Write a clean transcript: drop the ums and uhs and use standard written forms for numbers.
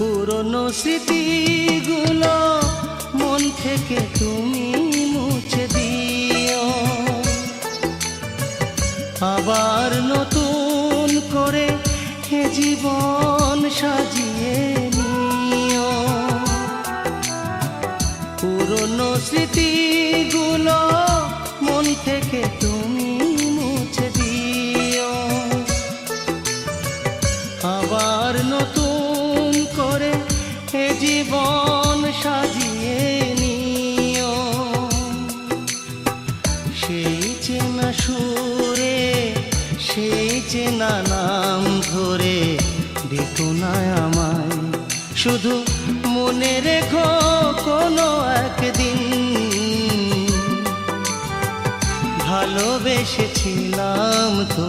পুরনো স্মৃতিগুলো মন থেকে তুমি মুছে দিও, আবার নতুন করে এ জীবন সাজিয়ে নিও। পুরনো স্মৃতিগুলো মন থেকে তুমি মুছে দিও, আবার নতুন করে এ জীবন সাজিয়ে নিও। সেই চেনা সুরে সেই চেনা নাম ধরে ডেকো না আমায়, শুধু মনে রেখো কোনো একদিন ভালোবেসেছিলাম তো।